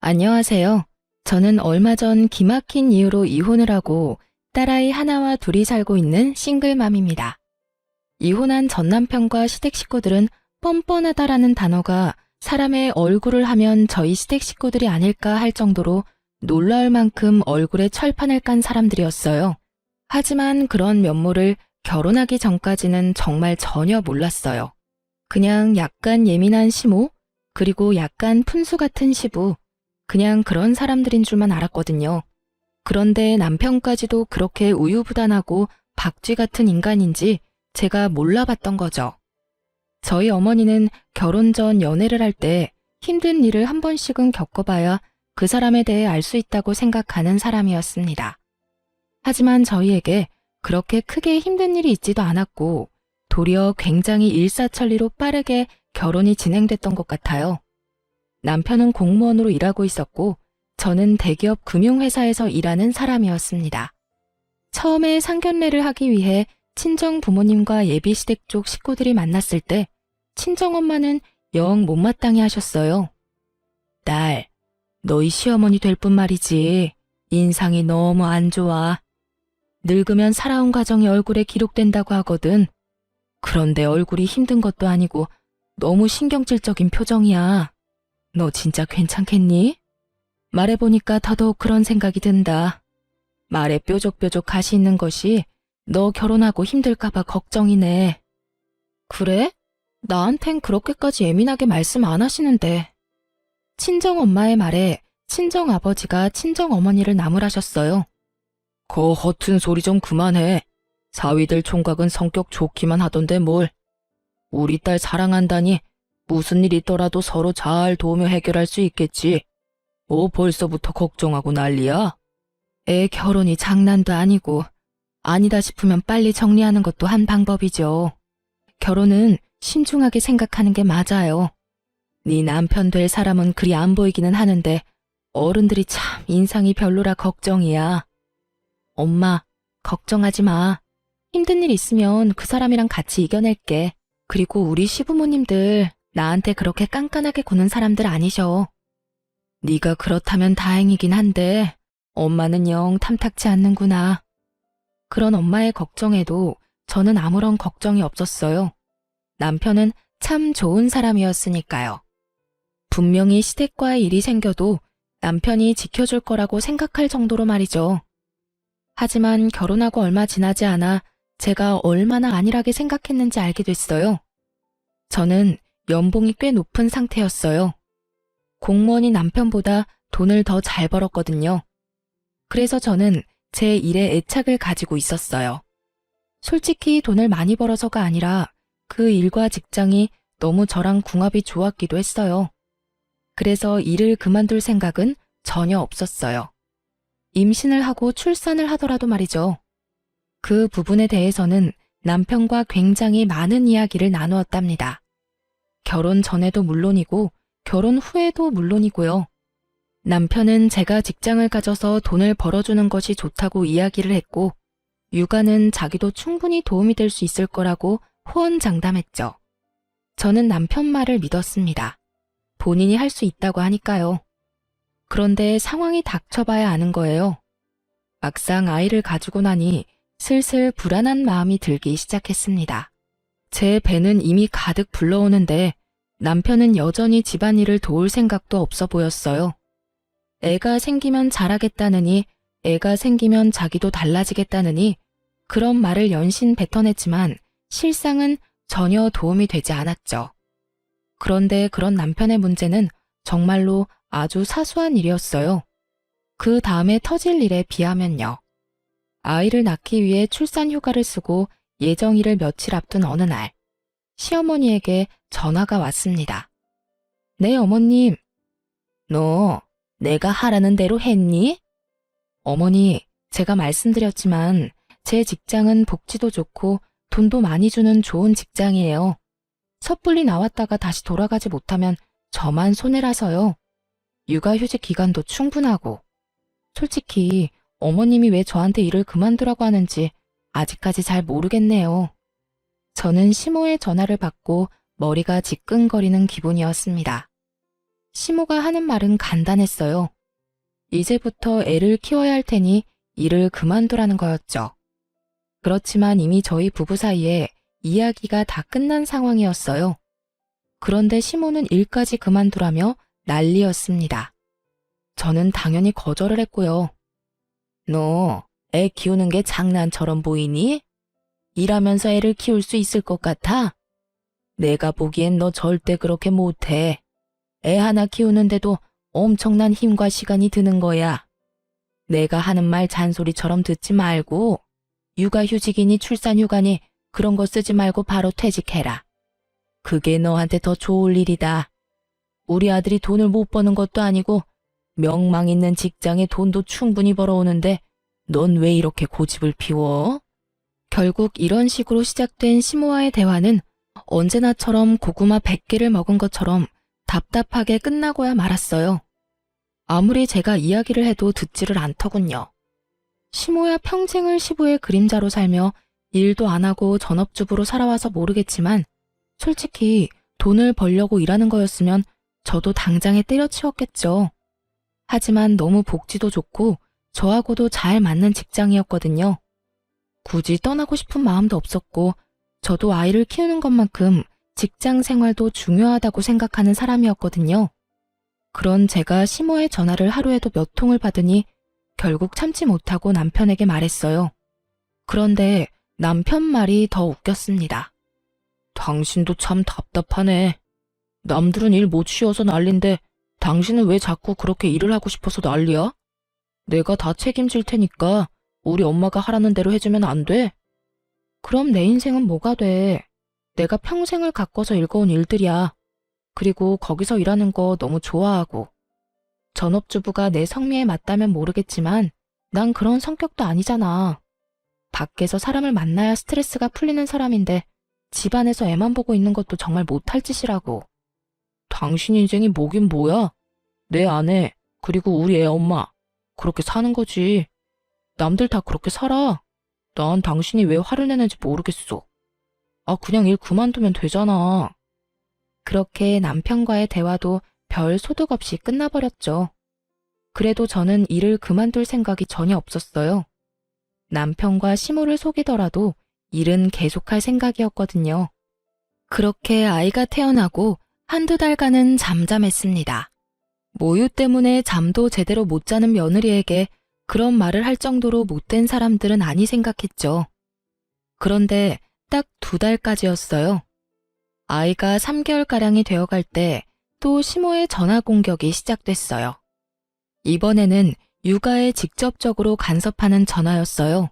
안녕하세요. 저는 얼마 전 기막힌 이유로 이혼을 하고 딸아이 하나와 둘이 살고 있는 싱글맘입니다. 이혼한 전 남편과 시댁 식구들은 뻔뻔하다라는 단어가 사람의 얼굴을 하면 저희 시댁 식구들이 아닐까 할 정도로 놀라울 만큼 얼굴에 철판을 깐 사람들이었어요. 하지만 그런 면모를 결혼하기 전까지는 정말 전혀 몰랐어요. 그냥 약간 예민한 시모, 그리고 약간 푼수 같은 시부, 그냥 그런 사람들인 줄만 알았거든요. 그런데 남편까지도 그렇게 우유부단하고 박쥐 같은 인간인지 제가 몰라봤던 거죠. 저희 어머니는 결혼 전 연애를 할 때 힘든 일을 한 번씩은 겪어봐야 그 사람에 대해 알 수 있다고 생각하는 사람이었습니다. 하지만 저희에게 그렇게 크게 힘든 일이 있지도 않았고 도리어 굉장히 일사천리로 빠르게 결혼이 진행됐던 것 같아요. 남편은 공무원으로 일하고 있었고 저는 대기업 금융회사에서 일하는 사람이었습니다. 처음에 상견례를 하기 위해 친정 부모님과 예비시댁 쪽 식구들이 만났을 때 친정엄마는 영 못마땅해 하셨어요. 딸, 너희 시어머니 될 뿐 말이지. 인상이 너무 안 좋아. 늙으면 살아온 가정이 얼굴에 기록된다고 하거든. 그런데 얼굴이 힘든 것도 아니고 너무 신경질적인 표정이야. 너 진짜 괜찮겠니? 말해보니까 더더욱 그런 생각이 든다. 말에 뾰족뾰족 가시 있는 것이 너 결혼하고 힘들까봐 걱정이네. 그래? 나한텐 그렇게까지 예민하게 말씀 안 하시는데. 친정엄마의 말에 친정아버지가 친정어머니를 나무라셨어요. 거 허튼 소리 좀 그만해. 사위들 총각은 성격 좋기만 하던데 뭘. 우리 딸 사랑한다니 무슨 일 있더라도 서로 잘 도우며 해결할 수 있겠지. 벌써부터 걱정하고 난리야? 애 결혼이 장난도 아니고 아니다 싶으면 빨리 정리하는 것도 한 방법이죠. 결혼은 신중하게 생각하는 게 맞아요. 네 남편 될 사람은 그리 안 보이기는 하는데 어른들이 참 인상이 별로라 걱정이야. 엄마, 걱정하지 마. 힘든 일 있으면 그 사람이랑 같이 이겨낼게. 그리고 우리 시부모님들 나한테 그렇게 깐깐하게 구는 사람들 아니셔. 네가 그렇다면 다행이긴 한데 엄마는 영 탐탁치 않는구나. 그런 엄마의 걱정에도 저는 아무런 걱정이 없었어요. 남편은 참 좋은 사람이었으니까요. 분명히 시댁과의 일이 생겨도 남편이 지켜줄 거라고 생각할 정도로 말이죠. 하지만 결혼하고 얼마 지나지 않아 제가 얼마나 안일하게 생각했는지 알게 됐어요. 저는 연봉이 꽤 높은 상태였어요. 공무원인 남편보다 돈을 더 잘 벌었거든요. 그래서 저는 제 일에 애착을 가지고 있었어요. 솔직히 돈을 많이 벌어서가 아니라 그 일과 직장이 너무 저랑 궁합이 좋았기도 했어요. 그래서 일을 그만둘 생각은 전혀 없었어요. 임신을 하고 출산을 하더라도 말이죠. 그 부분에 대해서는 남편과 굉장히 많은 이야기를 나누었답니다. 결혼 전에도 물론이고 결혼 후에도 물론이고요. 남편은 제가 직장을 가져서 돈을 벌어주는 것이 좋다고 이야기를 했고 육아는 자기도 충분히 도움이 될 수 있을 거라고 호언장담했죠. 저는 남편 말을 믿었습니다. 본인이 할 수 있다고 하니까요. 그런데 상황이 닥쳐봐야 아는 거예요. 막상 아이를 가지고 나니 슬슬 불안한 마음이 들기 시작했습니다. 제 배는 이미 가득 불러오는데 남편은 여전히 집안일을 도울 생각도 없어 보였어요. 애가 생기면 잘하겠다느니 애가 생기면 자기도 달라지겠다느니 그런 말을 연신 뱉어냈지만 실상은 전혀 도움이 되지 않았죠. 그런데 그런 남편의 문제는 정말로 아주 사소한 일이었어요. 그 다음에 터질 일에 비하면요. 아이를 낳기 위해 출산 휴가를 쓰고 예정일을 며칠 앞둔 어느 날, 시어머니에게 전화가 왔습니다. 네, 어머님. 너 내가 하라는 대로 했니? 어머니, 제가 말씀드렸지만 제 직장은 복지도 좋고 돈도 많이 주는 좋은 직장이에요. 섣불리 나왔다가 다시 돌아가지 못하면 저만 손해라서요. 육아휴직 기간도 충분하고. 솔직히 어머님이 왜 저한테 일을 그만두라고 하는지 아직까지 잘 모르겠네요. 저는 시모의 전화를 받고 머리가 지끈거리는 기분이었습니다. 시모가 하는 말은 간단했어요. 이제부터 애를 키워야 할 테니 일을 그만두라는 거였죠. 그렇지만 이미 저희 부부 사이에 이야기가 다 끝난 상황이었어요. 그런데 시모는 일까지 그만두라며 난리였습니다. 저는 당연히 거절을 했고요. 너 애 키우는 게 장난처럼 보이니? 일하면서 애를 키울 수 있을 것 같아? 내가 보기엔 너 절대 그렇게 못해. 애 하나 키우는데도 엄청난 힘과 시간이 드는 거야. 내가 하는 말 잔소리처럼 듣지 말고 육아휴직이니 출산휴가니 그런 거 쓰지 말고 바로 퇴직해라. 그게 너한테 더 좋을 일이다. 우리 아들이 돈을 못 버는 것도 아니고 명망 있는 직장에 돈도 충분히 벌어오는데 넌 왜 이렇게 고집을 피워? 결국 이런 식으로 시작된 시모와의 대화는 언제나처럼 고구마 100개를 먹은 것처럼 답답하게 끝나고야 말았어요. 아무리 제가 이야기를 해도 듣지를 않더군요. 시모야 평생을 시부의 그림자로 살며 일도 안 하고 전업주부로 살아와서 모르겠지만 솔직히 돈을 벌려고 일하는 거였으면 저도 당장에 때려치웠겠죠. 하지만 너무 복지도 좋고 저하고도 잘 맞는 직장이었거든요. 굳이 떠나고 싶은 마음도 없었고 저도 아이를 키우는 것만큼 직장 생활도 중요하다고 생각하는 사람이었거든요. 그런 제가 시모의 전화를 하루에도 몇 통을 받으니 결국 참지 못하고 남편에게 말했어요. 그런데 남편 말이 더 웃겼습니다. 당신도 참 답답하네. 남들은 일 못 쉬어서 난린데 당신은 왜 자꾸 그렇게 일을 하고 싶어서 난리야? 내가 다 책임질 테니까 우리 엄마가 하라는 대로 해주면 안 돼? 그럼 내 인생은 뭐가 돼? 내가 평생을 가꿔서 읽어온 일들이야. 그리고 거기서 일하는 거 너무 좋아하고. 전업주부가 내 성미에 맞다면 모르겠지만 난 그런 성격도 아니잖아. 밖에서 사람을 만나야 스트레스가 풀리는 사람인데 집안에서 애만 보고 있는 것도 정말 못할 짓이라고. 당신 인생이 뭐긴 뭐야? 내 아내, 그리고 우리 애 엄마. 그렇게 사는 거지. 남들 다 그렇게 살아. 난 당신이 왜 화를 내는지 모르겠어. 아, 그냥 일 그만두면 되잖아. 그렇게 남편과의 대화도 별 소득 없이 끝나버렸죠. 그래도 저는 일을 그만둘 생각이 전혀 없었어요. 남편과 시모를 속이더라도 일은 계속할 생각이었거든요. 그렇게 아이가 태어나고 한두 달간은 잠잠했습니다. 모유 때문에 잠도 제대로 못 자는 며느리에게 그런 말을 할 정도로 못된 사람들은 아니 생각했죠. 그런데 딱 2달까지였어요. 아이가 3개월가량이 되어갈 때 또 시모의 전화 공격이 시작됐어요. 이번에는 육아에 직접적으로 간섭하는 전화였어요.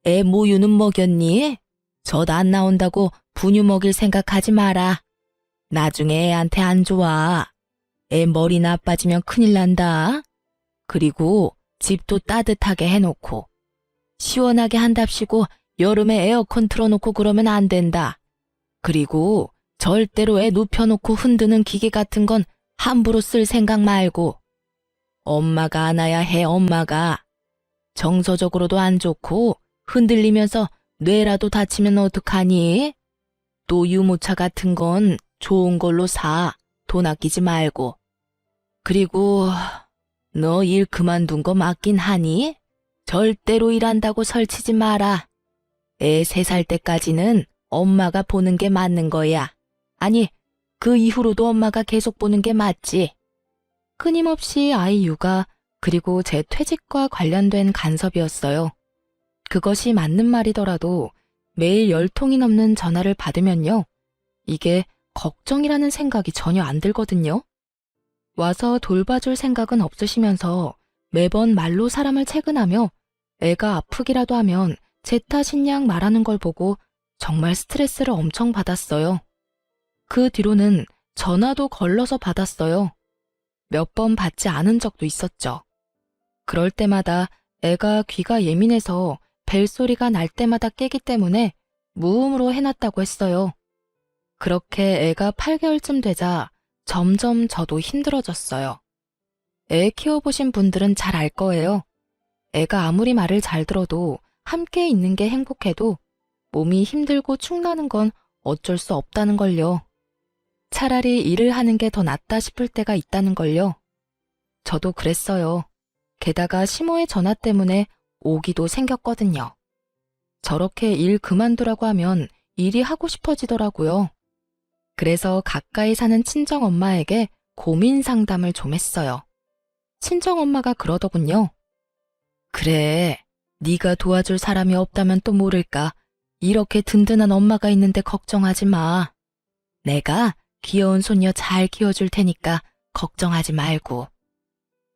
애 모유는 먹였니? 젖 안 나온다고 분유 먹일 생각하지 마라. 나중에 애한테 안 좋아. 애 머리 나빠지면 큰일 난다. 그리고 집도 따뜻하게 해놓고 시원하게 한답시고 여름에 에어컨 틀어놓고 그러면 안 된다. 그리고 절대로 애 눕혀놓고 흔드는 기계 같은 건 함부로 쓸 생각 말고. 엄마가 안아야 해. 엄마가. 정서적으로도 안 좋고 흔들리면서 뇌라도 다치면 어떡하니? 또 유모차 같은 건 좋은 걸로 사. 돈 아끼지 말고. 그리고 너 일 그만둔 거 맞긴 하니? 절대로 일한다고 설치지 마라. 애 3살 때까지는 엄마가 보는 게 맞는 거야. 아니, 그 이후로도 엄마가 계속 보는 게 맞지. 끊임없이 아이 육아 그리고 제 퇴직과 관련된 간섭이었어요. 그것이 맞는 말이더라도 매일 10통이 넘는 전화를 받으면요. 이게 걱정이라는 생각이 전혀 안 들거든요. 와서 돌봐줄 생각은 없으시면서 매번 말로 사람을 채근하며 애가 아프기라도 하면 제 탓인 양 말하는 걸 보고 정말 스트레스를 엄청 받았어요. 그 뒤로는 전화도 걸러서 받았어요. 몇 번 받지 않은 적도 있었죠. 그럴 때마다 애가 귀가 예민해서 벨소리가 날 때마다 깨기 때문에 무음으로 해놨다고 했어요. 그렇게 애가 8개월쯤 되자 점점 저도 힘들어졌어요. 애 키워보신 분들은 잘 알 거예요. 애가 아무리 말을 잘 들어도 함께 있는 게 행복해도 몸이 힘들고 축나는 건 어쩔 수 없다는 걸요. 차라리 일을 하는 게 더 낫다 싶을 때가 있다는 걸요. 저도 그랬어요. 게다가 시모의 전화 때문에 오기도 생겼거든요. 저렇게 일 그만두라고 하면 일이 하고 싶어지더라고요. 그래서 가까이 사는 친정엄마에게 고민 상담을 좀 했어요. 친정엄마가 그러더군요. 그래, 네가 도와줄 사람이 없다면 또 모를까. 이렇게 든든한 엄마가 있는데 걱정하지 마. 내가 귀여운 손녀 잘 키워줄 테니까 걱정하지 말고.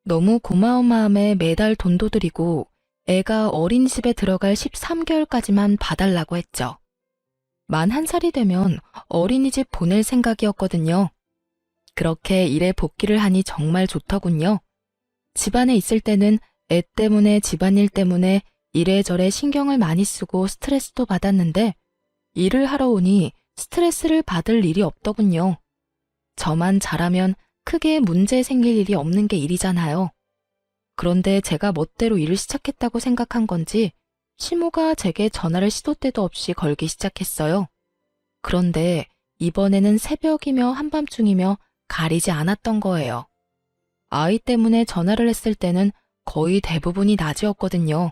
너무 고마운 마음에 매달 돈도 드리고 애가 어린이집에 들어갈 13개월까지만 봐달라고 했죠. 만 1살이 되면 어린이집 보낼 생각이었거든요. 그렇게 일에 복귀를 하니 정말 좋더군요. 집안에 있을 때는 애 때문에 집안일 때문에 이래저래 신경을 많이 쓰고 스트레스도 받았는데 일을 하러 오니 스트레스를 받을 일이 없더군요. 저만 잘하면 크게 문제 생길 일이 없는 게 일이잖아요. 그런데 제가 멋대로 일을 시작했다고 생각한 건지 시모가 제게 전화를 시도 때도 없이 걸기 시작했어요. 그런데 이번에는 새벽이며 한밤중이며 가리지 않았던 거예요. 아이 때문에 전화를 했을 때는 거의 대부분이 낮이었거든요.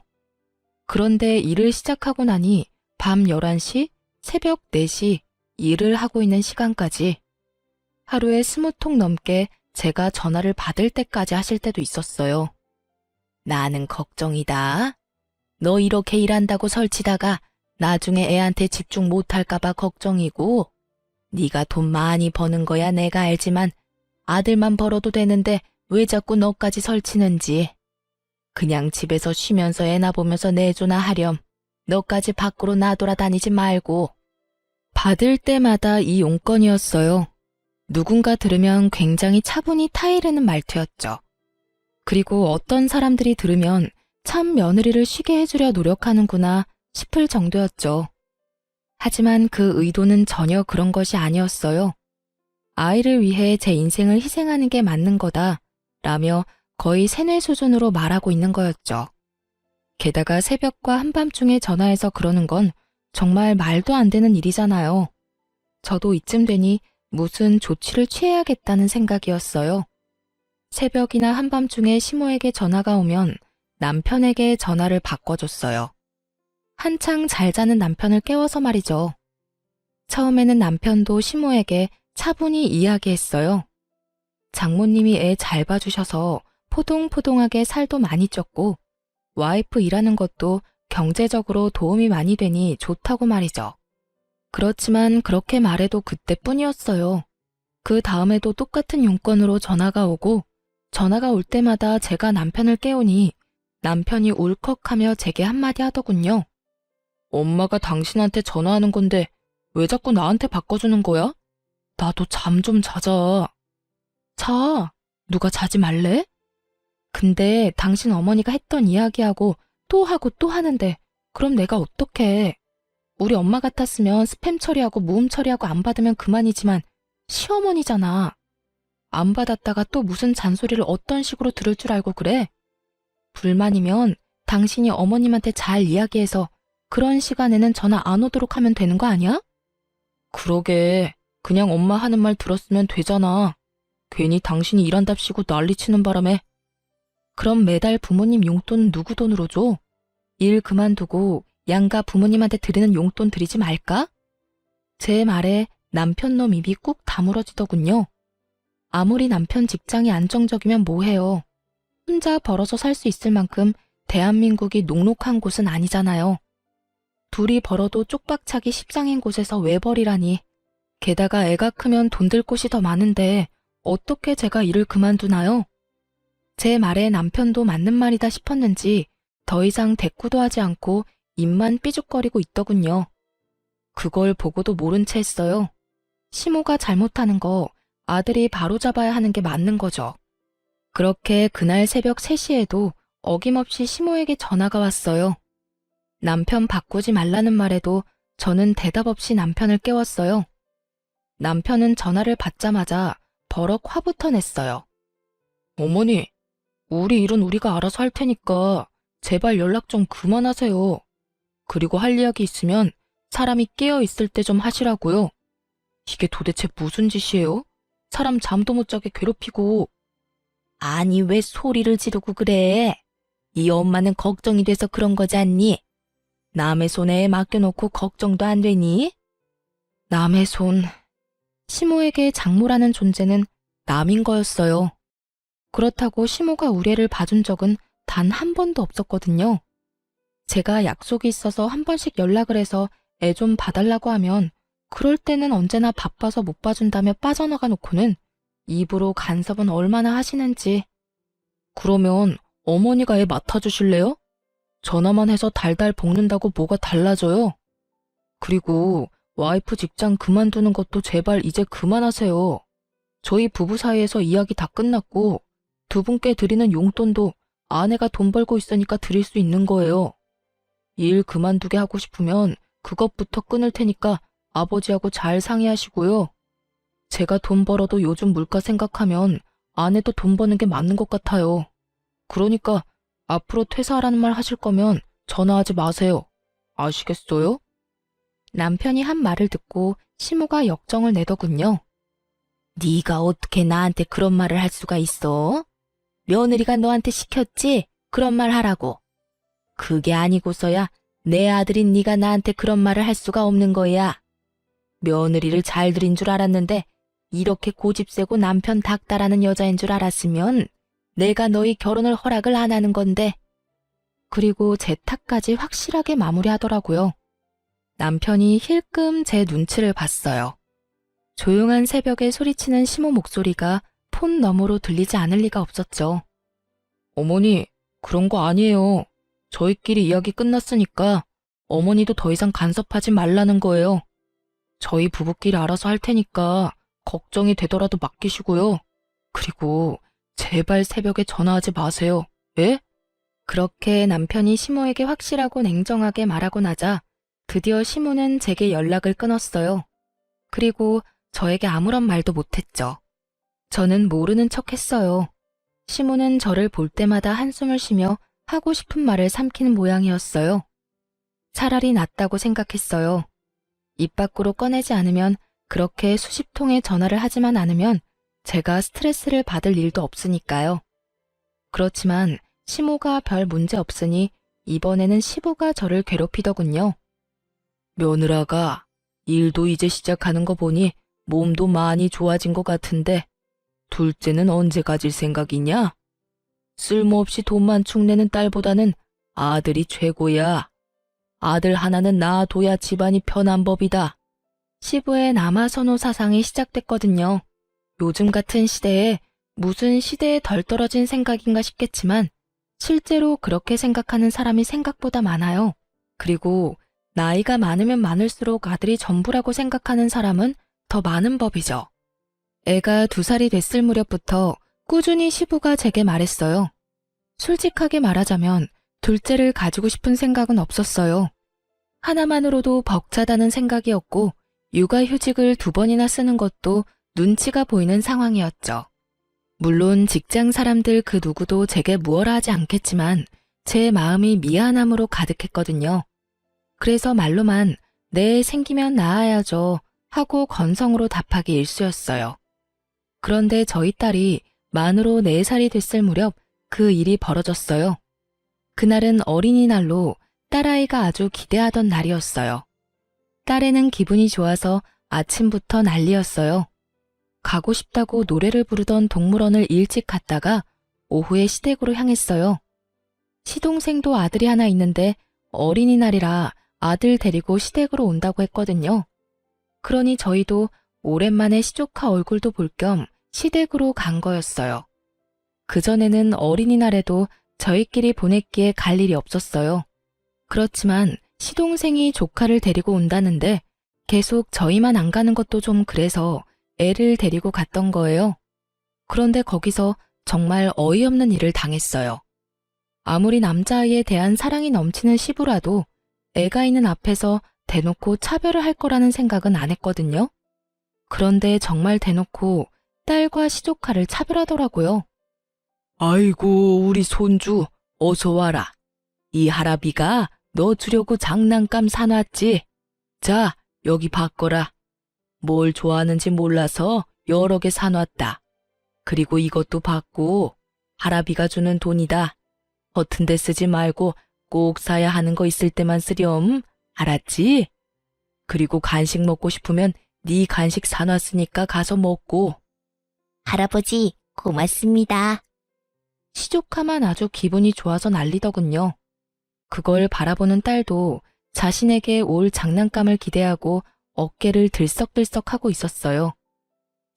그런데 일을 시작하고 나니 밤 11시, 새벽 4시 일을 하고 있는 시간까지 하루에 20통 넘게 제가 전화를 받을 때까지 하실 때도 있었어요. 나는 걱정이다. 너 이렇게 일한다고 설치다가 나중에 애한테 집중 못할까봐 걱정이고 네가 돈 많이 버는 거야 내가 알지만 아들만 벌어도 되는데 왜 자꾸 너까지 설치는지. 그냥 집에서 쉬면서 애나 보면서 내조나 하렴. 너까지 밖으로 나돌아다니지 말고. 받을 때마다 이 용건이었어요. 누군가 들으면 굉장히 차분히 타이르는 말투였죠. 그리고 어떤 사람들이 들으면 참 며느리를 쉬게 해주려 노력하는구나 싶을 정도였죠. 하지만 그 의도는 전혀 그런 것이 아니었어요. 아이를 위해 제 인생을 희생하는 게 맞는 거다 라며 거의 세뇌 수준으로 말하고 있는 거였죠. 게다가 새벽과 한밤중에 전화해서 그러는 건 정말 말도 안 되는 일이잖아요. 저도 이쯤 되니 무슨 조치를 취해야겠다는 생각이었어요. 새벽이나 한밤중에 시모에게 전화가 오면 남편에게 전화를 바꿔줬어요. 한창 잘 자는 남편을 깨워서 말이죠. 처음에는 남편도 시모에게 차분히 이야기했어요. 장모님이 애 잘 봐주셔서 포동포동하게 살도 많이 쪘고 와이프 일하는 것도 경제적으로 도움이 많이 되니 좋다고 말이죠. 그렇지만 그렇게 말해도 그때뿐이었어요. 그 다음에도 똑같은 용건으로 전화가 오고 전화가 올 때마다 제가 남편을 깨우니 남편이 울컥하며 제게 한마디 하더군요. 엄마가 당신한테 전화하는 건데 왜 자꾸 나한테 바꿔주는 거야? 나도 잠 좀 자자. 자, 누가 자지 말래? 근데 당신 어머니가 했던 이야기하고 또 하는데 그럼 내가 어떡해. 우리 엄마 같았으면 스팸 처리하고 무음 처리하고 안 받으면 그만이지만 시어머니잖아. 안 받았다가 또 무슨 잔소리를 어떤 식으로 들을 줄 알고 그래? 불만이면 당신이 어머님한테 잘 이야기해서 그런 시간에는 전화 안 오도록 하면 되는 거 아니야? 그러게. 그냥 엄마 하는 말 들었으면 되잖아. 괜히 당신이 일한답시고 난리치는 바람에. 그럼 매달 부모님 용돈 누구 돈으로 줘? 일 그만두고 양가 부모님한테 드리는 용돈 드리지 말까? 제 말에 남편 놈 입이 꾹 다물어지더군요. 아무리 남편 직장이 안정적이면 뭐해요. 혼자 벌어서 살 수 있을 만큼 대한민국이 녹록한 곳은 아니잖아요. 둘이 벌어도 쪽박차기 십상인 곳에서 왜 벌이라니. 게다가 애가 크면 돈 들 곳이 더 많은데 어떻게 제가 일을 그만두나요? 제 말에 남편도 맞는 말이다 싶었는지 더 이상 대꾸도 하지 않고 입만 삐죽거리고 있더군요. 그걸 보고도 모른 채 했어요. 시모가 잘못하는 거 아들이 바로잡아야 하는 게 맞는 거죠. 그렇게 그날 새벽 3시에도 어김없이 시모에게 전화가 왔어요. 남편 바꾸지 말라는 말에도 저는 대답 없이 남편을 깨웠어요. 남편은 전화를 받자마자 버럭 화부터 냈어요. 어머니, 우리 일은 우리가 알아서 할 테니까 제발 연락 좀 그만하세요. 그리고 할 이야기 있으면 사람이 깨어 있을 때 좀 하시라고요. 이게 도대체 무슨 짓이에요? 사람 잠도 못 자게 괴롭히고. 아니, 왜 소리를 지르고 그래? 이 엄마는 걱정이 돼서 그런 거지 않니? 남의 손에 맡겨놓고 걱정도 안 되니? 남의 손. 시모에게 장모라는 존재는 남인 거였어요. 그렇다고 시모가 우리 애를 봐준 적은 단 한 번도 없었거든요. 제가 약속이 있어서 한 번씩 연락을 해서 애 좀 봐달라고 하면 그럴 때는 언제나 바빠서 못 봐준다며 빠져나가 놓고는 입으로 간섭은 얼마나 하시는지. 그러면 어머니가 애 맡아주실래요? 전화만 해서 달달 볶는다고 뭐가 달라져요? 그리고 와이프 직장 그만두는 것도 제발 이제 그만하세요. 저희 부부 사이에서 이야기 다 끝났고 두 분께 드리는 용돈도 아내가 돈 벌고 있으니까 드릴 수 있는 거예요. 일 그만두게 하고 싶으면 그것부터 끊을 테니까 아버지하고 잘 상의하시고요. 제가 돈 벌어도 요즘 물가 생각하면 아내도 돈 버는 게 맞는 것 같아요. 그러니까 앞으로 퇴사하라는 말 하실 거면 전화하지 마세요. 아시겠어요? 남편이 한 말을 듣고 시모가 역정을 내더군요. 네가 어떻게 나한테 그런 말을 할 수가 있어? 며느리가 너한테 시켰지? 그런 말 하라고. 그게 아니고서야 내 아들인 네가 나한테 그런 말을 할 수가 없는 거야. 며느리를 잘 들인 줄 알았는데 이렇게 고집세고 남편 닥달하는 여자인 줄 알았으면 내가 너희 결혼을 허락을 안 하는 건데. 그리고 제 탓까지 확실하게 마무리하더라고요. 남편이 힐끔 제 눈치를 봤어요. 조용한 새벽에 소리치는 시모 목소리가 폰 너머로 들리지 않을 리가 없었죠. 어머니, 그런 거 아니에요. 저희끼리 이야기 끝났으니까 어머니도 더 이상 간섭하지 말라는 거예요. 저희 부부끼리 알아서 할 테니까 걱정이 되더라도 맡기시고요. 그리고 제발 새벽에 전화하지 마세요. 예? 그렇게 남편이 시모에게 확실하고 냉정하게 말하고 나자 드디어 시모는 제게 연락을 끊었어요. 그리고 저에게 아무런 말도 못했죠. 저는 모르는 척 했어요. 시모는 저를 볼 때마다 한숨을 쉬며 하고 싶은 말을 삼키는 모양이었어요. 차라리 낫다고 생각했어요. 입 밖으로 꺼내지 않으면, 그렇게 수십 통의 전화를 하지만 않으면 제가 스트레스를 받을 일도 없으니까요. 그렇지만 시모가 별 문제 없으니 이번에는 시부가 저를 괴롭히더군요. 며느라가 일도 이제 시작하는 거 보니 몸도 많이 좋아진 것 같은데 둘째는 언제 가질 생각이냐? 쓸모없이 돈만 축내는 딸보다는 아들이 최고야. 아들 하나는 낳아둬야 집안이 편한 법이다. 시부의 남아선호 사상이 시작됐거든요. 요즘 같은 시대에 무슨 시대에 덜 떨어진 생각인가 싶겠지만 실제로 그렇게 생각하는 사람이 생각보다 많아요. 그리고 나이가 많으면 많을수록 아들이 전부라고 생각하는 사람은 더 많은 법이죠. 애가 2살이 됐을 무렵부터 꾸준히 시부가 제게 말했어요. 솔직하게 말하자면 둘째를 가지고 싶은 생각은 없었어요. 하나만으로도 벅차다는 생각이었고 육아휴직을 2번이나 쓰는 것도 눈치가 보이는 상황이었죠. 물론 직장 사람들 그 누구도 제게 무엇라 하지 않겠지만 제 마음이 미안함으로 가득했거든요. 그래서 말로만 네, 생기면 낳아야죠 하고 건성으로 답하기 일쑤였어요. 그런데 저희 딸이 만으로 4살이 됐을 무렵 그 일이 벌어졌어요. 그날은 어린이날로 딸아이가 아주 기대하던 날이었어요. 딸애는 기분이 좋아서 아침부터 난리였어요. 가고 싶다고 노래를 부르던 동물원을 일찍 갔다가 오후에 시댁으로 향했어요. 시동생도 아들이 하나 있는데 어린이날이라 아들 데리고 시댁으로 온다고 했거든요. 그러니 저희도 오랜만에 시조카 얼굴도 볼 겸 시댁으로 간 거였어요. 그전에는 어린이날에도 저희끼리 보냈기에 갈 일이 없었어요. 그렇지만 시동생이 조카를 데리고 온다는데 계속 저희만 안 가는 것도 좀 그래서 애를 데리고 갔던 거예요. 그런데 거기서 정말 어이없는 일을 당했어요. 아무리 남자아이에 대한 사랑이 넘치는 시부라도 애가 있는 앞에서 대놓고 차별을 할 거라는 생각은 안 했거든요. 그런데 정말 대놓고 딸과 시조카를 차별하더라고요. 아이고, 우리 손주, 어서 와라. 이 할아비가 너 주려고 장난감 사놨지? 자, 여기 바꿔라. 뭘 좋아하는지 몰라서 여러 개 사놨다. 그리고 이것도 받고 할아비가 주는 돈이다. 허튼 데 쓰지 말고 꼭 사야 하는 거 있을 때만 쓰렴. 알았지? 그리고 간식 먹고 싶으면 네 간식 사놨으니까 가서 먹고. 할아버지, 고맙습니다. 시조카만 아주 기분이 좋아서 난리더군요. 그걸 바라보는 딸도 자신에게 올 장난감을 기대하고 어깨를 들썩들썩하고 있었어요.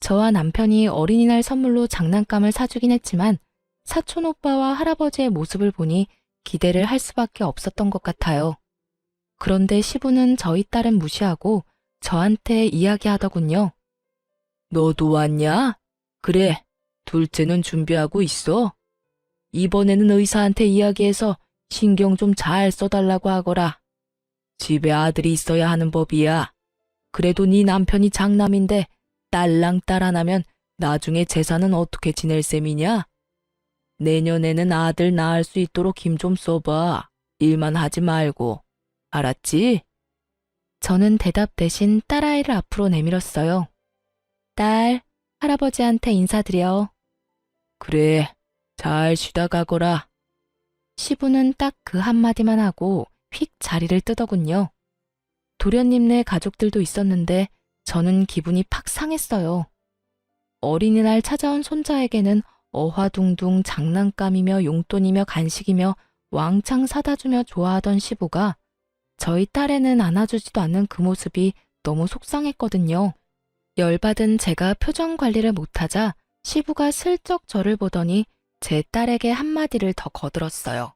저와 남편이 어린이날 선물로 장난감을 사주긴 했지만 사촌 오빠와 할아버지의 모습을 보니 기대를 할 수밖에 없었던 것 같아요. 그런데 시부는 저희 딸은 무시하고 저한테 이야기하더군요. 너도 왔냐? 그래, 둘째는 준비하고 있어. 이번에는 의사한테 이야기해서 신경 좀 잘 써달라고 하거라. 집에 아들이 있어야 하는 법이야. 그래도 네 남편이 장남인데 딸랑 딸 하나면 나중에 재산은 어떻게 지낼 셈이냐? 내년에는 아들 낳을 수 있도록 힘 좀 써봐. 일만 하지 말고. 알았지? 저는 대답 대신 딸아이를 앞으로 내밀었어요. 딸, 할아버지한테 인사드려. 그래, 잘 쉬다 가거라. 시부는 딱 그 한마디만 하고 휙 자리를 뜨더군요. 도련님네 가족들도 있었는데 저는 기분이 팍 상했어요. 어린이날 찾아온 손자에게는 어화둥둥 장난감이며 용돈이며 간식이며 왕창 사다 주며 좋아하던 시부가 저희 딸에는 안아주지도 않는 그 모습이 너무 속상했거든요. 열받은 제가 표정 관리를 못하자 시부가 슬쩍 저를 보더니 제 딸에게 한마디를 더 거들었어요.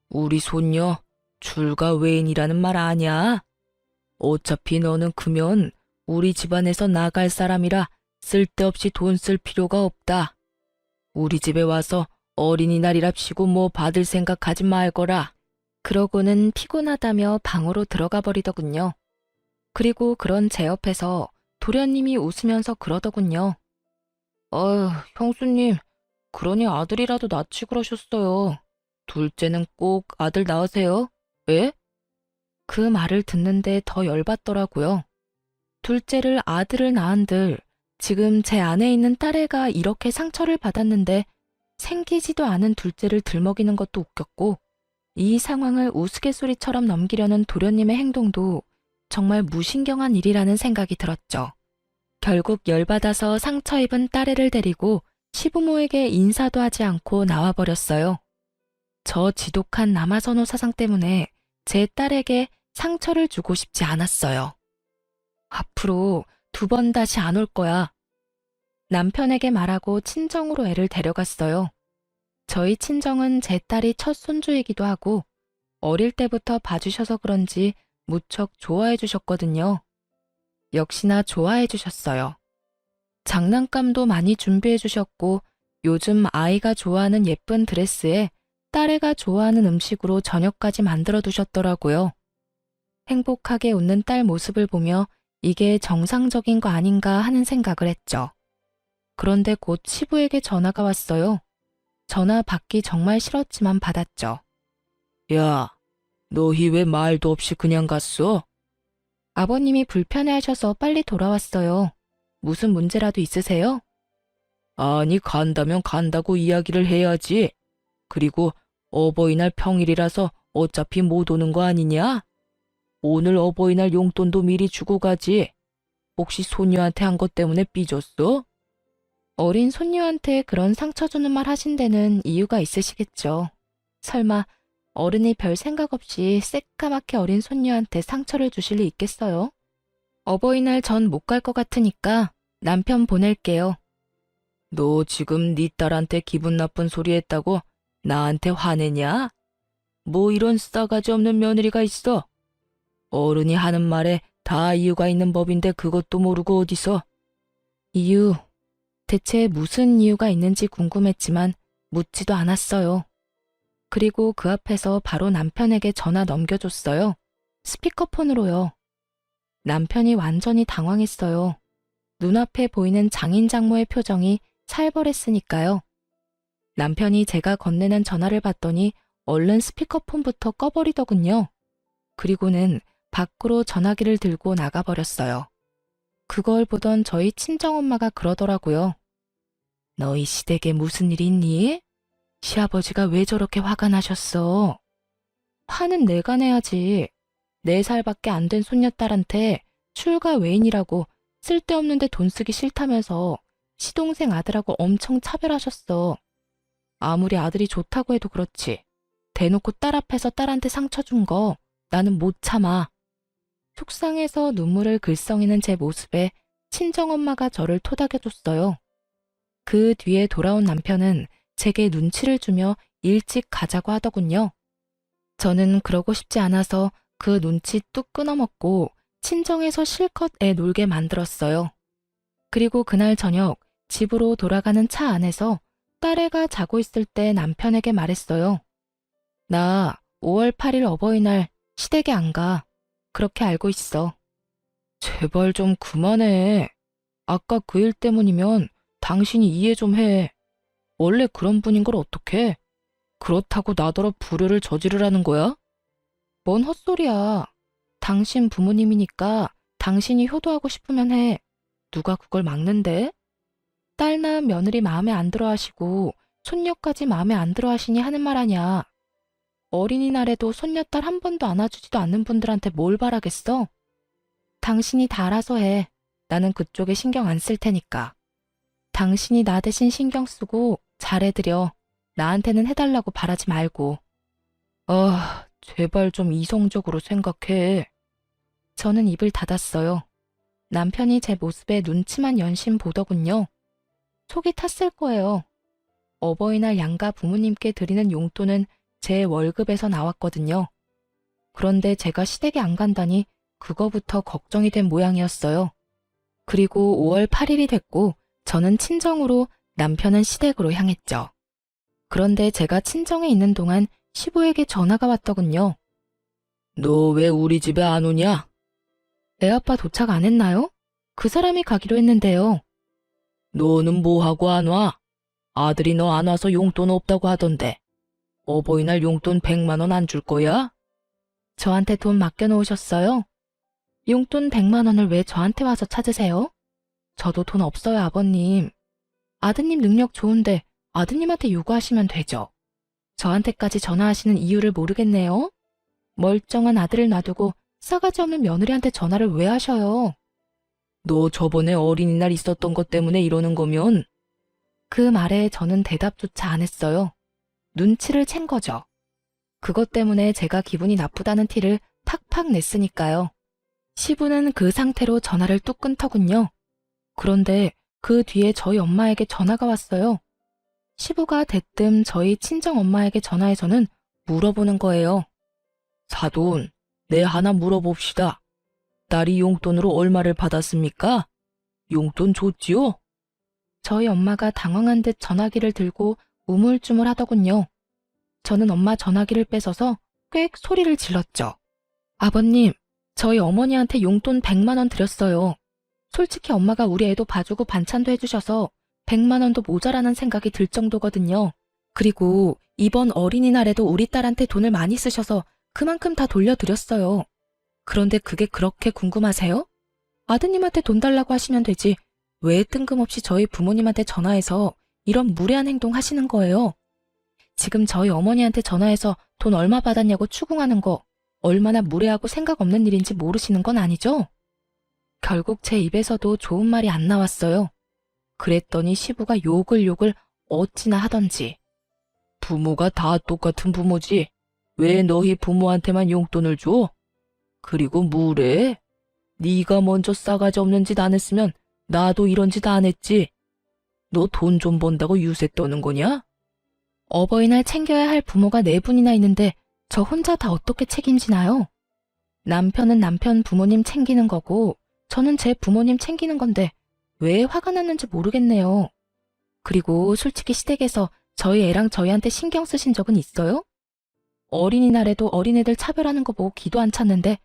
우리 손녀 출가 외인이라는 말 아냐? 어차피 너는 크면 우리 집안에서 나갈 사람이라 쓸데없이 돈 쓸 필요가 없다. 우리 집에 와서 어린이날이랍시고 뭐 받을 생각하지 말거라. 그러고는 피곤하다며 방으로 들어가 버리더군요. 그리고 그런 제 옆에서 도련님이 웃으면서 그러더군요. 어휴, 형수님, 그러니 아들이라도 낳지 그러셨어요. 둘째는 꼭 아들 낳으세요. 예? 그 말을 듣는데 더 열받더라고요. 둘째를 아들을 낳은들 지금 제 안에 있는 딸애가 이렇게 상처를 받았는데 생기지도 않은 둘째를 들먹이는 것도 웃겼고 이 상황을 우스갯소리처럼 넘기려는 도련님의 행동도 정말 무신경한 일이라는 생각이 들었죠. 결국 열받아서 상처 입은 딸애를 데리고 시부모에게 인사도 하지 않고 나와버렸어요. 저 지독한 남아선호 사상 때문에 제 딸에게 상처를 주고 싶지 않았어요. 앞으로 2번 다시 안 올 거야. 남편에게 말하고 친정으로 애를 데려갔어요. 저희 친정은 제 딸이 첫 손주이기도 하고 어릴 때부터 봐주셔서 그런지 무척 좋아해 주셨거든요. 역시나 좋아해 주셨어요. 장난감도 많이 준비해 주셨고 요즘 아이가 좋아하는 예쁜 드레스에 딸애가 좋아하는 음식으로 저녁까지 만들어 두셨더라고요. 행복하게 웃는 딸 모습을 보며 이게 정상적인 거 아닌가 하는 생각을 했죠. 그런데 곧 시부에게 전화가 왔어요. 전화 받기 정말 싫었지만 받았죠. 야, 너희 왜 말도 없이 그냥 갔어? 아버님이 불편해하셔서 빨리 돌아왔어요. 무슨 문제라도 있으세요? 아니, 간다면 간다고 이야기를 해야지. 그리고 어버이날 평일이라서 어차피 못 오는 거 아니냐? 오늘 어버이날 용돈도 미리 주고 가지. 혹시 소녀한테 한 것 때문에 삐졌어? 어린 손녀한테 그런 상처 주는 말 하신 데는 이유가 있으시겠죠. 설마 어른이 별 생각 없이 새까맣게 어린 손녀한테 상처를 주실 리 있겠어요? 어버이날 전 못 갈 것 같으니까 남편 보낼게요. 너 지금 네 딸한테 기분 나쁜 소리 했다고 나한테 화내냐? 뭐 이런 싸가지 없는 며느리가 있어? 어른이 하는 말에 다 이유가 있는 법인데 그것도 모르고 어디서? 이유, 대체 무슨 이유가 있는지 궁금했지만 묻지도 않았어요. 그리고 그 앞에서 바로 남편에게 전화 넘겨줬어요. 스피커폰으로요. 남편이 완전히 당황했어요. 눈앞에 보이는 장인 장모의 표정이 살벌했으니까요. 남편이 제가 건네는 전화를 받더니 얼른 스피커폰부터 꺼버리더군요. 그리고는 밖으로 전화기를 들고 나가버렸어요. 그걸 보던 저희 친정엄마가 그러더라고요. 너희 시댁에 무슨 일 있니? 시아버지가 왜 저렇게 화가 나셨어? 화는 내가 내야지. 4살밖에 안 된 손녀딸한테 출가 외인이라고 쓸데없는데 돈 쓰기 싫다면서 시동생 아들하고 엄청 차별하셨어. 아무리 아들이 좋다고 해도 그렇지. 대놓고 딸 앞에서 딸한테 상처 준 거 나는 못 참아. 속상해서 눈물을 글썽이는 제 모습에 친정엄마가 저를 토닥여줬어요. 그 뒤에 돌아온 남편은 제게 눈치를 주며 일찍 가자고 하더군요. 저는 그러고 싶지 않아서 그 눈치 뚝 끊어먹고 친정에서 실컷 애 놀게 만들었어요. 그리고 그날 저녁 집으로 돌아가는 차 안에서 딸애가 자고 있을 때 남편에게 말했어요. 나 5월 8일 어버이날 시댁에 안 가. 그렇게 알고 있어. 제발 좀 그만해. 아까 그 일 때문이면 당신이 이해 좀 해. 원래 그런 분인 걸 어떡해? 그렇다고 나더러 불효를 저지르라는 거야? 뭔 헛소리야. 당신 부모님이니까 당신이 효도하고 싶으면 해. 누가 그걸 막는데? 딸 낳은 며느리 마음에 안 들어 하시고 손녀까지 마음에 안 들어 하시니 하는 말 아냐. 어린이날에도 손녀딸 한 번도 안아주지도 않는 분들한테 뭘 바라겠어? 당신이 다 알아서 해. 나는 그쪽에 신경 안 쓸 테니까. 당신이 나 대신 신경 쓰고 잘해드려. 나한테는 해달라고 바라지 말고. 제발 좀 이성적으로 생각해. 저는 입을 닫았어요. 남편이 제 모습에 눈치만 연신 보더군요. 속이 탔을 거예요. 어버이날 양가 부모님께 드리는 용돈은 제 월급에서 나왔거든요. 그런데 제가 시댁에 안 간다니 그거부터 걱정이 된 모양이었어요. 그리고 5월 8일이 됐고 저는 친정으로, 남편은 시댁으로 향했죠. 그런데 제가 친정에 있는 동안 시부에게 전화가 왔더군요. 너 왜 우리 집에 안 오냐? 애아빠 도착 안 했나요? 그 사람이 가기로 했는데요. 너는 뭐하고 안 와? 아들이 너 안 와서 용돈 없다고 하던데. 어버이날 용돈 100만 원 안 줄 거야? 저한테 돈 맡겨놓으셨어요? 용돈 100만 원을 왜 저한테 와서 찾으세요? 저도 돈 없어요, 아버님. 아드님 능력 좋은데 아드님한테 요구하시면 되죠. 저한테까지 전화하시는 이유를 모르겠네요. 멀쩡한 아들을 놔두고 싸가지 없는 며느리한테 전화를 왜 하셔요? 너 저번에 어린이날 있었던 것 때문에 이러는 거면? 그 말에 저는 대답조차 안 했어요. 눈치를 챈 거죠. 그것 때문에 제가 기분이 나쁘다는 티를 팍팍 냈으니까요. 시부는 그 상태로 전화를 뚝 끊더군요. 그런데 그 뒤에 저희 엄마에게 전화가 왔어요. 시부가 대뜸 저희 친정엄마에게 전화해서는 물어보는 거예요. 사돈, 내 하나 물어봅시다. 딸이 용돈으로 얼마를 받았습니까? 용돈 줬지요? 저희 엄마가 당황한 듯 전화기를 들고 우물쭈물 하더군요. 저는 엄마 전화기를 뺏어서 꽥 소리를 질렀죠. 아버님, 저희 어머니한테 용돈 100만 원 드렸어요. 솔직히 엄마가 우리 애도 봐주고 반찬도 해주셔서 100만 원도 모자라는 생각이 들 정도거든요. 그리고 이번 어린이날에도 우리 딸한테 돈을 많이 쓰셔서 그만큼 다 돌려드렸어요. 그런데 그게 그렇게 궁금하세요? 아드님한테 돈 달라고 하시면 되지. 왜 뜬금없이 저희 부모님한테 전화해서 이런 무례한 행동 하시는 거예요? 지금 저희 어머니한테 전화해서 돈 얼마 받았냐고 추궁하는 거 얼마나 무례하고 생각 없는 일인지 모르시는 건 아니죠? 결국 제 입에서도 좋은 말이 안 나왔어요. 그랬더니 시부가 욕을 어찌나 하던지. 부모가 다 똑같은 부모지. 왜 너희 부모한테만 용돈을 줘? 그리고 무례해? 네가 먼저 싸가지 없는 짓 안 했으면 나도 이런 짓 안 했지. 너 돈 좀 번다고 유세 떠는 거냐? 어버이날 챙겨야 할 부모가 4분이나 있는데 저 혼자 다 어떻게 책임지나요? 남편은 남편 부모님 챙기는 거고 저는 제 부모님 챙기는 건데 왜 화가 났는지 모르겠네요. 그리고 솔직히 시댁에서 저희 애랑 저희한테 신경 쓰신 적은 있어요? 어린이날에도 어린애들 차별하는 거 보고 기도 안 찼는데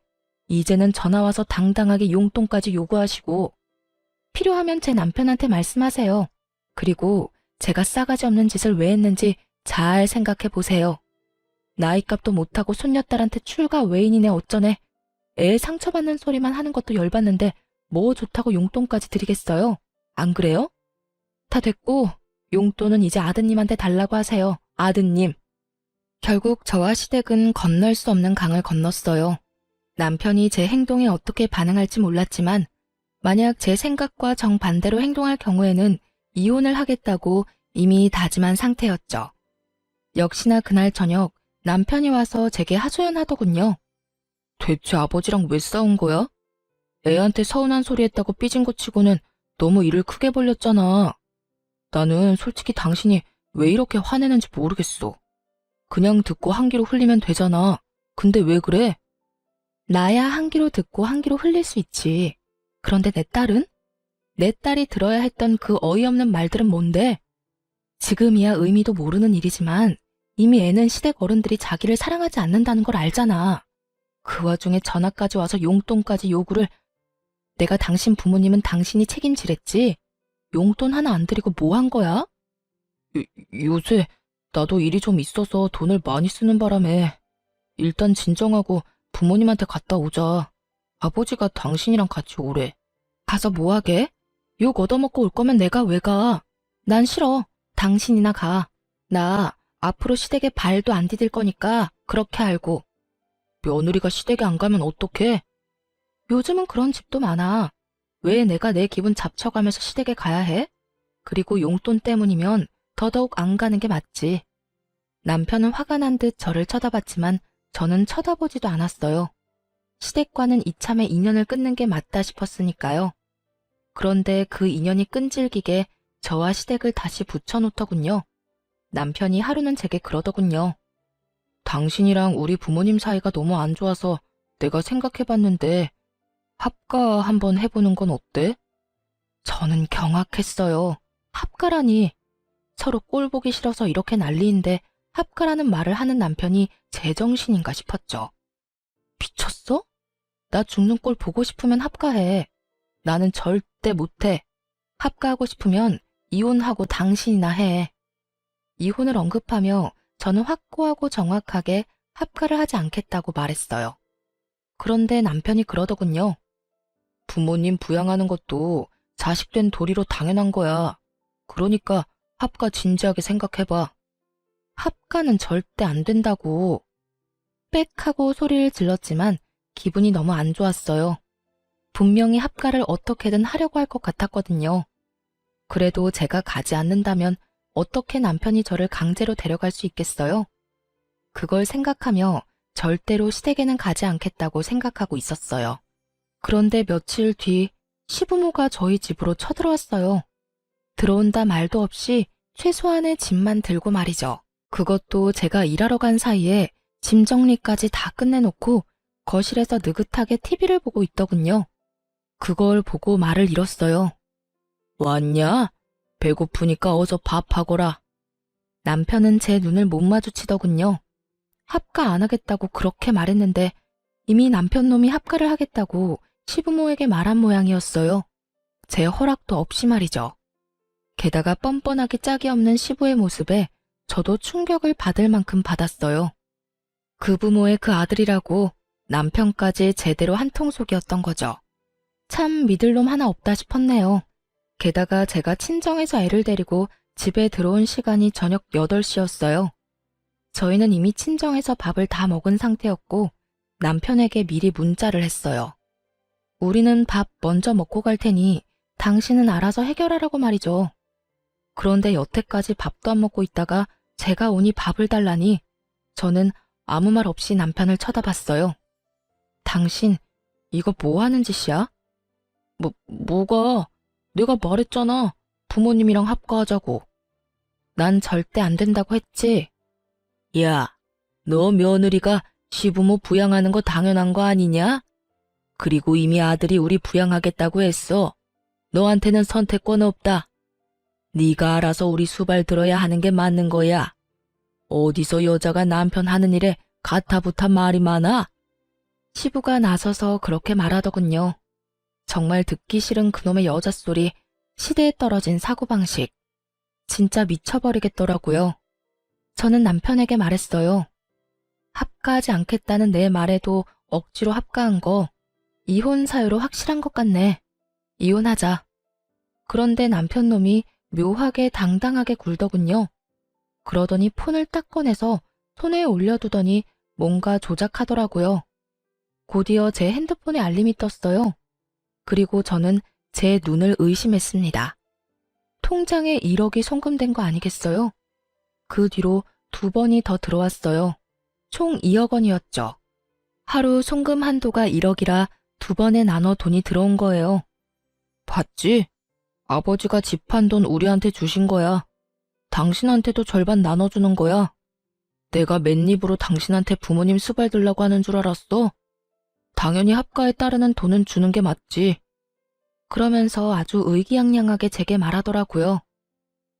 이제는 전화와서 당당하게 용돈까지 요구하시고 필요하면 제 남편한테 말씀하세요. 그리고 제가 싸가지 없는 짓을 왜 했는지 잘 생각해 보세요. 나이값도 못하고 손녀딸한테 출가 외인이네 어쩌네. 애 상처받는 소리만 하는 것도 열받는데 뭐 좋다고 용돈까지 드리겠어요? 안 그래요? 다 됐고 용돈은 이제 아드님한테 달라고 하세요. 아드님. 결국 저와 시댁은 건널 수 없는 강을 건넜어요. 남편이 제 행동에 어떻게 반응할지 몰랐지만 만약 제 생각과 정반대로 행동할 경우에는 이혼을 하겠다고 이미 다짐한 상태였죠. 역시나 그날 저녁 남편이 와서 제게 하소연하더군요. 대체 아버지랑 왜 싸운 거야? 애한테 서운한 소리 했다고 삐진 것 치고는 너무 일을 크게 벌렸잖아. 나는 솔직히 당신이 왜 이렇게 화내는지 모르겠어. 그냥 듣고 한 귀로 흘리면 되잖아. 근데 왜 그래? 나야 한 귀로 듣고 한 귀로 흘릴 수 있지. 그런데 내 딸은? 내 딸이 들어야 했던 그 어이없는 말들은 뭔데? 지금이야 의미도 모르는 일이지만 이미 애는 시댁 어른들이 자기를 사랑하지 않는다는 걸 알잖아. 그 와중에 전화까지 와서 용돈까지 요구를. 내가 당신 부모님은 당신이 책임지랬지. 용돈 하나 안 드리고 뭐 한 거야? 요새 나도 일이 좀 있어서 돈을 많이 쓰는 바람에 일단 진정하고 부모님한테 갔다 오자. 아버지가 당신이랑 같이 오래. 가서 뭐 하게? 욕 얻어먹고 올 거면 내가 왜 가? 난 싫어. 당신이나 가. 나 앞으로 시댁에 발도 안 디딜 거니까 그렇게 알고. 며느리가 시댁에 안 가면 어떡해? 요즘은 그런 집도 많아. 왜 내가 내 기분 잡쳐가면서 시댁에 가야 해? 그리고 용돈 때문이면 더더욱 안 가는 게 맞지. 남편은 화가 난 듯 저를 쳐다봤지만 저는 쳐다보지도 않았어요. 시댁과는 이참에 인연을 끊는 게 맞다 싶었으니까요. 그런데 그 인연이 끈질기게 저와 시댁을 다시 붙여놓더군요. 남편이 하루는 제게 그러더군요. 당신이랑 우리 부모님 사이가 너무 안 좋아서 내가 생각해봤는데 합가 한번 해보는 건 어때? 저는 경악했어요. 합가라니. 서로 꼴 보기 싫어서 이렇게 난리인데 합가라는 말을 하는 남편이 제정신인가 싶었죠. 미쳤어? 나 죽는 꼴 보고 싶으면 합가해. 나는 절대 못해. 합가하고 싶으면 이혼하고 당신이나 해. 이혼을 언급하며 저는 확고하고 정확하게 합가를 하지 않겠다고 말했어요. 그런데 남편이 그러더군요. 부모님 부양하는 것도 자식된 도리로 당연한 거야. 그러니까 합가 진지하게 생각해봐. 합가는 절대 안 된다고. 빽 하고 소리를 질렀지만 기분이 너무 안 좋았어요. 분명히 합가를 어떻게든 하려고 할 것 같았거든요. 그래도 제가 가지 않는다면 어떻게 남편이 저를 강제로 데려갈 수 있겠어요? 그걸 생각하며 절대로 시댁에는 가지 않겠다고 생각하고 있었어요. 그런데 며칠 뒤 시부모가 저희 집으로 쳐들어왔어요. 들어온다 말도 없이 최소한의 짐만 들고 말이죠. 그것도 제가 일하러 간 사이에 짐 정리까지 다 끝내놓고 거실에서 느긋하게 TV를 보고 있더군요. 그걸 보고 말을 잃었어요. 왔냐? 배고프니까 어서 밥하거라. 남편은 제 눈을 못 마주치더군요. 합가 안 하겠다고 그렇게 말했는데 이미 남편 놈이 합가를 하겠다고 시부모에게 말한 모양이었어요. 제 허락도 없이 말이죠. 게다가 뻔뻔하게 짝이 없는 시부의 모습에 저도 충격을 받을 만큼 받았어요. 그 부모의 그 아들이라고 남편까지 제대로 한통속이었던 거죠. 참 믿을 놈 하나 없다 싶었네요. 게다가 제가 친정에서 애를 데리고 집에 들어온 시간이 저녁 8시였어요. 저희는 이미 친정에서 밥을 다 먹은 상태였고 남편에게 미리 문자를 했어요. 우리는 밥 먼저 먹고 갈 테니 당신은 알아서 해결하라고 말이죠. 그런데 여태까지 밥도 안 먹고 있다가 제가 오니 밥을 달라니 저는 아무 말 없이 남편을 쳐다봤어요. 당신 이거 뭐 하는 짓이야? 뭐가? 내가 말했잖아. 부모님이랑 합가하자고. 난 절대 안 된다고 했지. 야, 너 며느리가 시부모 부양하는 거 당연한 거 아니냐? 그리고 이미 아들이 우리 부양하겠다고 했어. 너한테는 선택권 없다. 네가 알아서 우리 수발 들어야 하는 게 맞는 거야. 어디서 여자가 남편 하는 일에 가타부타 말이 많아? 시부가 나서서 그렇게 말하더군요. 정말 듣기 싫은 그놈의 여자 소리, 시대에 떨어진 사고방식. 진짜 미쳐버리겠더라고요. 저는 남편에게 말했어요. 합가하지 않겠다는 내 말에도 억지로 합가한 거 이혼 사유로 확실한 것 같네. 이혼하자. 그런데 남편 놈이 묘하게 당당하게 굴더군요. 그러더니 폰을 딱 꺼내서 손에 올려두더니 뭔가 조작하더라고요. 곧이어 제 핸드폰에 알림이 떴어요. 그리고 저는 제 눈을 의심했습니다. 통장에 1억이 송금된 거 아니겠어요? 그 뒤로 2번이 더 들어왔어요. 총 2억 원이었죠. 하루 송금 한도가 1억이라 2번에 나눠 돈이 들어온 거예요. 봤지? 아버지가 집 판 돈 우리한테 주신 거야. 당신한테도 절반 나눠주는 거야. 내가 맨입으로 당신한테 부모님 수발 들라고 하는 줄 알았어? 당연히 합가에 따르는 돈은 주는 게 맞지. 그러면서 아주 의기양양하게 제게 말하더라고요.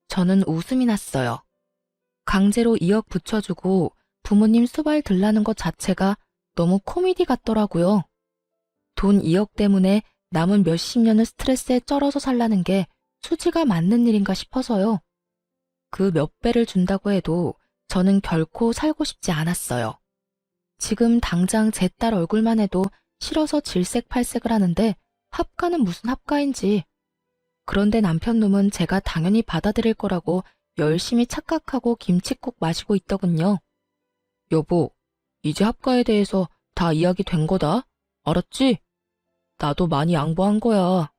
저는 웃음이 났어요. 강제로 2억 붙여주고 부모님 수발 들라는 것 자체가 너무 코미디 같더라고요. 돈 2억 때문에 남은 몇십 년을 스트레스에 쩔어서 살라는 게 수지가 맞는 일인가 싶어서요. 그 몇 배를 준다고 해도 저는 결코 살고 싶지 않았어요. 지금 당장 제 딸 얼굴만 해도 싫어서 질색팔색을 하는데 합가는 무슨 합가인지. 그런데 남편 놈은 제가 당연히 받아들일 거라고 열심히 착각하고 김칫국 마시고 있더군요. 여보, 이제 합가에 대해서 다 이야기 된 거다. 알았지? 나도 많이 양보한 거야.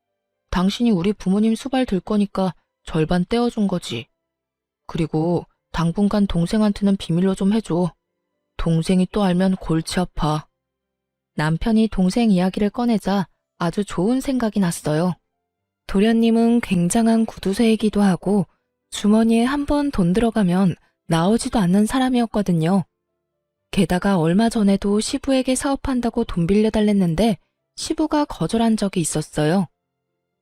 당신이 우리 부모님 수발 들 거니까 절반 떼어준 거지. 그리고 당분간 동생한테는 비밀로 좀 해줘. 동생이 또 알면 골치 아파. 남편이 동생 이야기를 꺼내자 아주 좋은 생각이 났어요. 도련님은 굉장한 구두쇠이기도 하고 주머니에 한 번 돈 들어가면 나오지도 않는 사람이었거든요. 게다가 얼마 전에도 시부에게 사업한다고 돈 빌려달랬는데 시부가 거절한 적이 있었어요.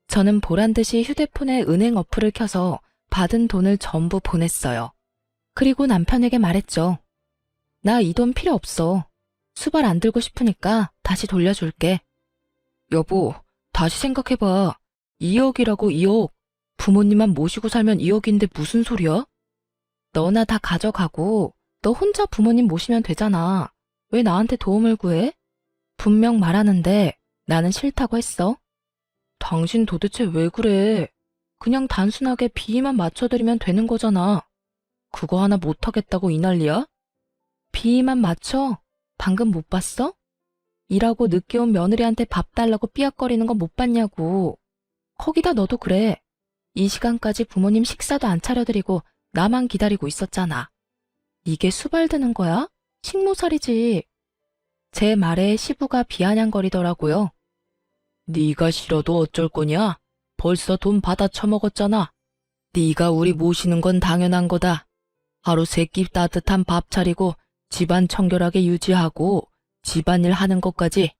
저는 보란듯이 휴대폰에 은행 어플을 켜서 받은 돈을 전부 보냈어요. 그리고 남편에게 말했죠. 나 이 돈 필요 없어. 수발 안 들고 싶으니까 다시 돌려줄게. 여보, 다시 생각해봐. 2억이라고 2억. 부모님만 모시고 살면 2억인데 무슨 소리야? 너나 다 가져가고 너 혼자 부모님 모시면 되잖아. 왜 나한테 도움을 구해? 분명 말하는데 나는 싫다고 했어. 당신 도대체 왜 그래? 그냥 단순하게 비위만 맞춰드리면 되는 거잖아. 그거 하나 못하겠다고 이 난리야? 비위만 맞춰? 방금 못 봤어? 일하고 늦게 온 며느리한테 밥 달라고 삐약거리는 거 못 봤냐고. 거기다 너도 그래. 이 시간까지 부모님 식사도 안 차려드리고 나만 기다리고 있었잖아. 이게 수발드는 거야? 식모살이지. 제 말에 시부가 비아냥거리더라고요. 네가 싫어도 어쩔 거냐? 벌써 돈 받아 처먹었잖아. 네가 우리 모시는 건 당연한 거다. 하루 세 끼 따뜻한 밥 차리고 집안 청결하게 유지하고 집안일 하는 것까지.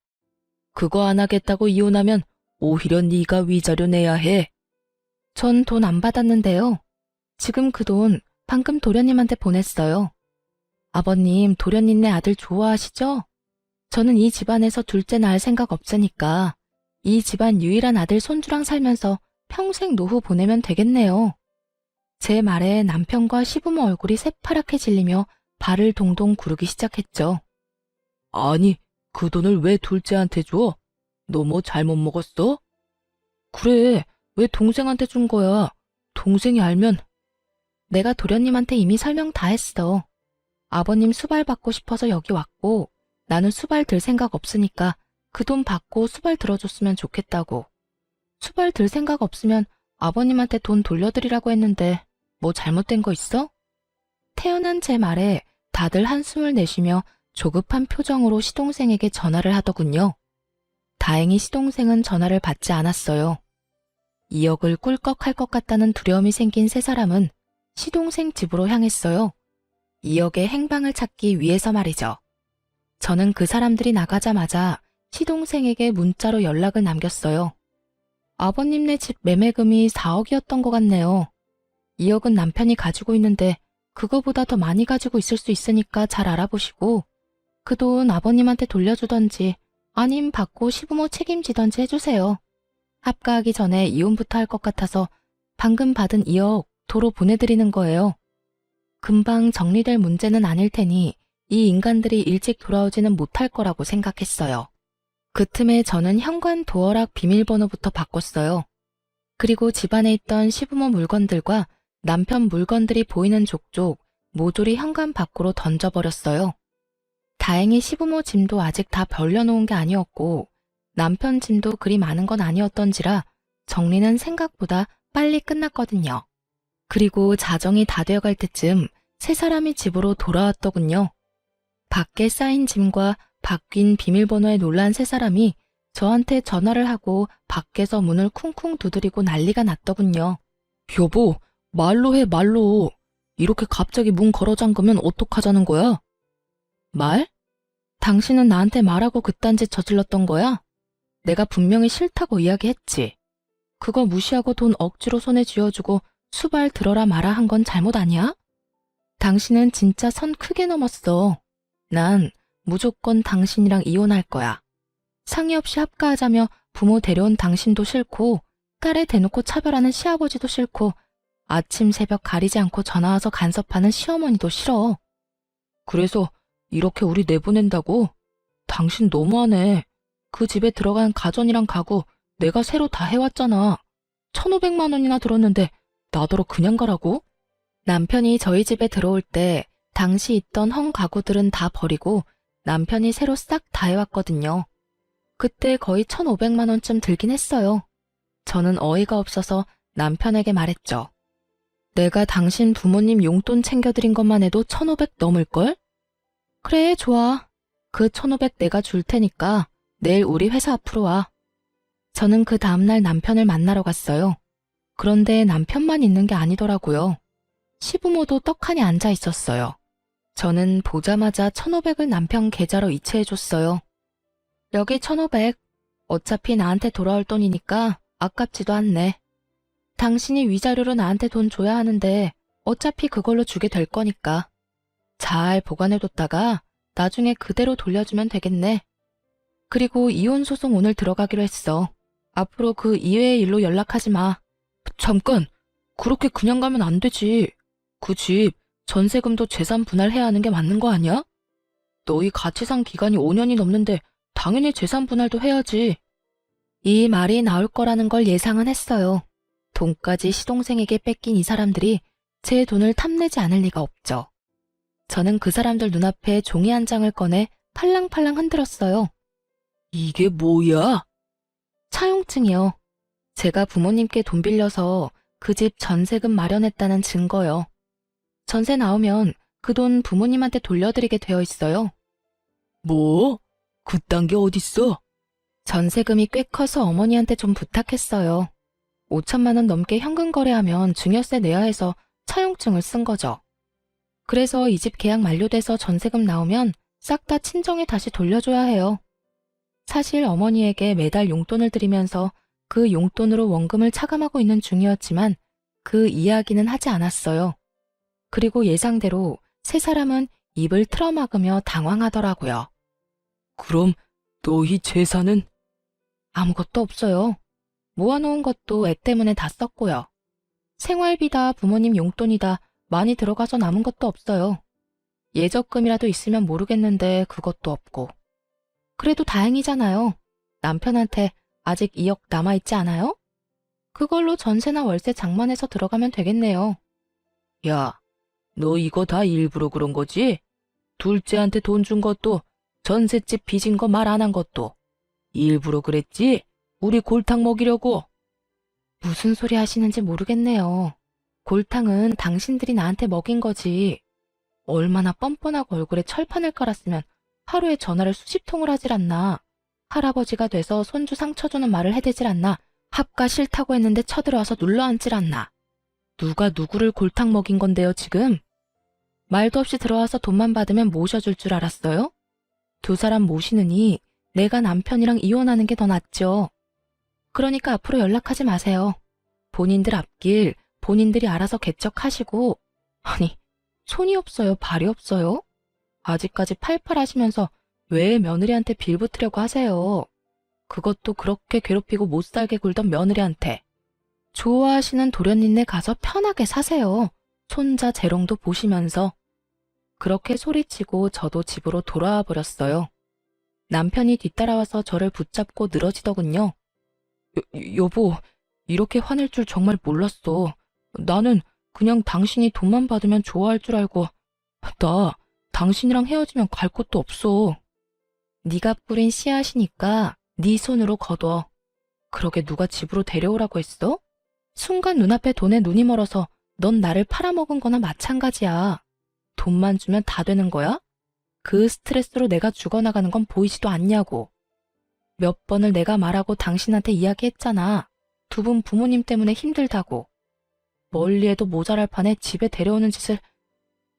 그거 안 하겠다고 이혼하면 오히려 네가 위자료 내야 해. 전 돈 안 받았는데요. 지금 그 돈 방금 도련님한테 보냈어요. 아버님, 도련님네 아들 좋아하시죠? 저는 이 집안에서 둘째 낳을 생각 없으니까 이 집안 유일한 아들 손주랑 살면서 평생 노후 보내면 되겠네요. 제 말에 남편과 시부모 얼굴이 새파랗게 질리며 발을 동동 구르기 시작했죠. 아니, 그 돈을 왜 둘째한테 줘? 너 뭐 잘못 먹었어? 그래, 왜 동생한테 준 거야? 동생이 알면. 내가 도련님한테 이미 설명 다 했어. 아버님 수발 받고 싶어서 여기 왔고 나는 수발 들 생각 없으니까 그 돈 받고 수발 들어줬으면 좋겠다고. 수발 들 생각 없으면 아버님한테 돈 돌려드리라고 했는데 뭐 잘못된 거 있어? 태어난 제 말에 다들 한숨을 내쉬며 조급한 표정으로 시동생에게 전화를 하더군요. 다행히 시동생은 전화를 받지 않았어요. 2억을 꿀꺽할 것 같다는 두려움이 생긴 세 사람은 시동생 집으로 향했어요. 2억의 행방을 찾기 위해서 말이죠. 저는 그 사람들이 나가자마자 시동생에게 문자로 연락을 남겼어요. 아버님네 집 매매금이 4억이었던 것 같네요. 2억은 남편이 가지고 있는데 그거보다 더 많이 가지고 있을 수 있으니까 잘 알아보시고 그 돈 아버님한테 돌려주던지 아님 받고 시부모 책임지던지 해주세요. 합가하기 전에 이혼부터 할 것 같아서 방금 받은 2억 도로 보내드리는 거예요. 금방 정리될 문제는 아닐 테니 이 인간들이 일찍 돌아오지는 못할 거라고 생각했어요. 그 틈에 저는 현관 도어락 비밀번호부터 바꿨어요. 그리고 집안에 있던 시부모 물건들과 남편 물건들이 보이는 족족 모조리 현관 밖으로 던져버렸어요. 다행히 시부모 짐도 아직 다 벌려놓은 게 아니었고 남편 짐도 그리 많은 건 아니었던지라 정리는 생각보다 빨리 끝났거든요. 그리고 자정이 다 되어갈 때쯤 세 사람이 집으로 돌아왔더군요. 밖에 쌓인 짐과 바뀐 비밀번호에 놀란 세 사람이 저한테 전화를 하고 밖에서 문을 쿵쿵 두드리고 난리가 났더군요. 여보, 말로 해, 말로. 이렇게 갑자기 문 걸어 잠그면 어떡하자는 거야? 말? 당신은 나한테 말하고 그딴 짓 저질렀던 거야? 내가 분명히 싫다고 이야기했지. 그거 무시하고 돈 억지로 손에 쥐어주고 수발 들어라 마라 한 건 잘못 아니야? 당신은 진짜 선 크게 넘었어. 난 무조건 당신이랑 이혼할 거야. 상의 없이 합가하자며 부모 데려온 당신도 싫고 딸에 대놓고 차별하는 시아버지도 싫고 아침 새벽 가리지 않고 전화와서 간섭하는 시어머니도 싫어. 그래서 이렇게 우리 내보낸다고? 당신 너무하네. 그 집에 들어간 가전이랑 가구 내가 새로 다 해왔잖아. 1,500만 원이나 들었는데 나더러 그냥 가라고? 남편이 저희 집에 들어올 때 당시 있던 헝 가구들은 다 버리고 남편이 새로 싹 다 해왔거든요. 그때 거의 1,500만 원쯤 들긴 했어요. 저는 어이가 없어서 남편에게 말했죠. 내가 당신 부모님 용돈 챙겨드린 것만 해도 1,500 넘을걸? 그래, 좋아. 그 1,500 내가 줄 테니까 내일 우리 회사 앞으로 와. 저는 그 다음날 남편을 만나러 갔어요. 그런데 남편만 있는 게 아니더라고요. 시부모도 떡하니 앉아 있었어요. 저는 보자마자 1,500을 남편 계좌로 이체해줬어요. 여기 1,500. 어차피 나한테 돌아올 돈이니까 아깝지도 않네. 당신이 위자료로 나한테 돈 줘야 하는데 어차피 그걸로 주게 될 거니까. 잘 보관해뒀다가 나중에 그대로 돌려주면 되겠네. 그리고 이혼 소송 오늘 들어가기로 했어. 앞으로 그 이외의 일로 연락하지 마. 잠깐, 그렇게 그냥 가면 안 되지. 그 집 전세금도 재산 분할해야 하는 게 맞는 거 아니야? 너희 같이 산 기간이 5년이 넘는데 당연히 재산 분할도 해야지. 이 말이 나올 거라는 걸 예상은 했어요. 돈까지 시동생에게 뺏긴 이 사람들이 제 돈을 탐내지 않을 리가 없죠. 저는 그 사람들 눈앞에 종이 한 장을 꺼내 팔랑팔랑 흔들었어요. 이게 뭐야? 차용증이요. 제가 부모님께 돈 빌려서 그 집 전세금 마련했다는 증거요. 전세 나오면 그 돈 부모님한테 돌려드리게 되어 있어요. 뭐? 그딴 게 어딨어? 전세금이 꽤 커서 어머니한테 좀 부탁했어요. 5천만 원 넘게 현금 거래하면 증여세 내야 해서 차용증을 쓴 거죠. 그래서 이 집 계약 만료돼서 전세금 나오면 싹 다 친정에 다시 돌려줘야 해요. 사실 어머니에게 매달 용돈을 드리면서 그 용돈으로 원금을 차감하고 있는 중이었지만 그 이야기는 하지 않았어요. 그리고 예상대로 세 사람은 입을 틀어막으며 당황하더라고요. 그럼 너희 재산은? 아무것도 없어요. 모아놓은 것도 애 때문에 다 썼고요. 생활비다 부모님 용돈이다 많이 들어가서 남은 것도 없어요. 예적금이라도 있으면 모르겠는데 그것도 없고. 그래도 다행이잖아요. 남편한테 아직 2억 남아있지 않아요? 그걸로 전세나 월세 장만해서 들어가면 되겠네요. 야, 너 이거 다 일부러 그런 거지? 둘째한테 돈 준 것도 전셋집 빚인 거 말 안 한 것도 일부러 그랬지? 우리 골탕 먹이려고. 무슨 소리 하시는지 모르겠네요. 골탕은 당신들이 나한테 먹인 거지. 얼마나 뻔뻔하고 얼굴에 철판을 깔았으면 하루에 전화를 수십 통을 하질 않나. 할아버지가 돼서 손주 상처 주는 말을 해대질 않나. 합가 싫다고 했는데 쳐들어와서 눌러앉질 않나. 누가 누구를 골탕 먹인 건데요, 지금? 말도 없이 들어와서 돈만 받으면 모셔줄 줄 알았어요? 두 사람 모시느니 내가 남편이랑 이혼하는 게 더 낫죠. 그러니까 앞으로 연락하지 마세요. 본인들 앞길 본인들이 알아서 개척하시고. 아니, 손이 없어요, 발이 없어요? 아직까지 팔팔 하시면서 왜 며느리한테 빌붙으려고 하세요? 그것도 그렇게 괴롭히고 못 살게 굴던 며느리한테. 좋아하시는 도련님네 가서 편하게 사세요. 손자 재롱도 보시면서. 그렇게 소리치고 저도 집으로 돌아와 버렸어요. 남편이 뒤따라와서 저를 붙잡고 늘어지더군요. 여보, 이렇게 화낼 줄 정말 몰랐어. 나는 그냥 당신이 돈만 받으면 좋아할 줄 알고. 나 당신이랑 헤어지면 갈 곳도 없어. 네가 뿌린 씨앗이니까 네 손으로 거둬. 그러게 누가 집으로 데려오라고 했어? 순간 눈앞에 돈에 눈이 멀어서 넌 나를 팔아먹은 거나 마찬가지야. 돈만 주면 다 되는 거야? 그 스트레스로 내가 죽어나가는 건 보이지도 않냐고. 몇 번을 내가 말하고 당신한테 이야기했잖아. 두 분 부모님 때문에 힘들다고. 멀리해도 모자랄 판에 집에 데려오는 짓을.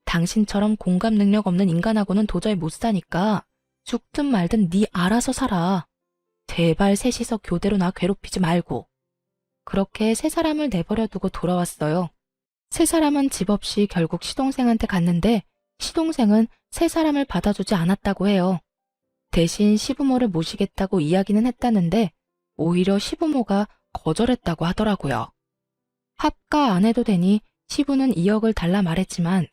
당신처럼 공감 능력 없는 인간하고는 도저히 못 사니까 죽든 말든 네 알아서 살아. 제발 셋이서 교대로 나 괴롭히지 말고. 그렇게 세 사람을 내버려 두고 돌아왔어요. 세 사람은 집 없이 결국 시동생한테 갔는데 시동생은 세 사람을 받아주지 않았다고 해요. 대신 시부모를 모시겠다고 이야기는 했다는데 오히려 시부모가 거절했다고 하더라고요. 합가 안 해도 되니 시부는 2억을 달라 말했지만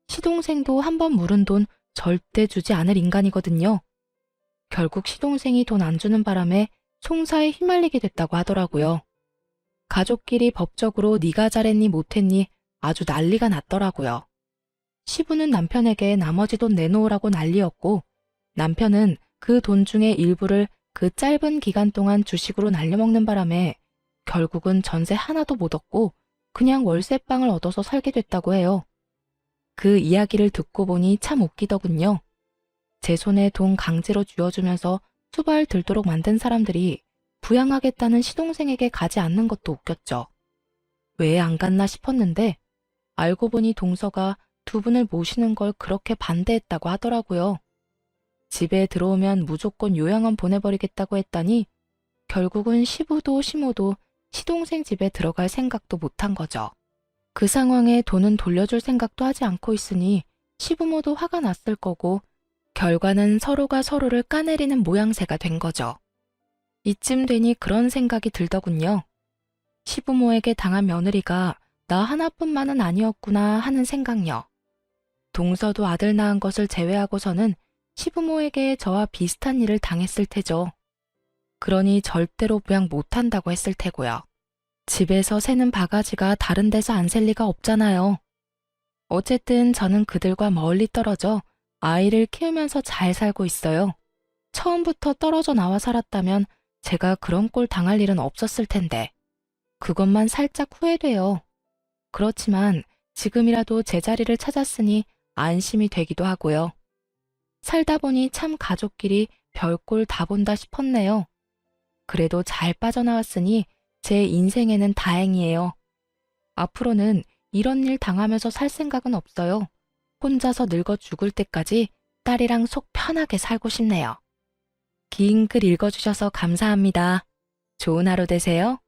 시동생도 한 번 물은 돈 절대 주지 않을 인간이거든요. 결국 시동생이 돈 안 주는 바람에 송사에 휘말리게 됐다고 하더라고요. 가족끼리 법적으로 네가 잘했니 못했니 아주 난리가 났더라고요. 시부는 남편에게 나머지 돈 내놓으라고 난리였고 남편은 그 돈 중에 일부를 그 짧은 기간 동안 주식으로 날려먹는 바람에 결국은 전세 하나도 못 얻고 그냥 월세방을 얻어서 살게 됐다고 해요. 그 이야기를 듣고 보니 참 웃기더군요. 제 손에 돈 강제로 쥐어주면서 수발 들도록 만든 사람들이 부양하겠다는 시동생에게 가지 않는 것도 웃겼죠. 왜 안 갔나 싶었는데 알고 보니 동서가 두 분을 모시는 걸 그렇게 반대했다고 하더라고요. 집에 들어오면 무조건 요양원 보내버리겠다고 했다니 결국은 시부도 시모도 시동생 집에 들어갈 생각도 못한 거죠. 그 상황에 돈은 돌려줄 생각도 하지 않고 있으니 시부모도 화가 났을 거고 결과는 서로가 서로를 까내리는 모양새가 된 거죠. 이쯤 되니 그런 생각이 들더군요. 시부모에게 당한 며느리가 나 하나뿐만은 아니었구나 하는 생각요. 동서도 아들 낳은 것을 제외하고서는 시부모에게 저와 비슷한 일을 당했을 테죠. 그러니 절대로 부양 못한다고 했을 테고요. 집에서 새는 바가지가 다른 데서 안 셀 리가 없잖아요. 어쨌든 저는 그들과 멀리 떨어져 아이를 키우면서 잘 살고 있어요. 처음부터 떨어져 나와 살았다면 제가 그런 꼴 당할 일은 없었을 텐데. 그것만 살짝 후회돼요. 그렇지만 지금이라도 제자리를 찾았으니 안심이 되기도 하고요. 살다 보니 참 가족끼리 별꼴 다 본다 싶었네요. 그래도 잘 빠져나왔으니 제 인생에는 다행이에요. 앞으로는 이런 일 당하면서 살 생각은 없어요. 혼자서 늙어 죽을 때까지 딸이랑 속 편하게 살고 싶네요. 긴 글 읽어주셔서 감사합니다. 좋은 하루 되세요.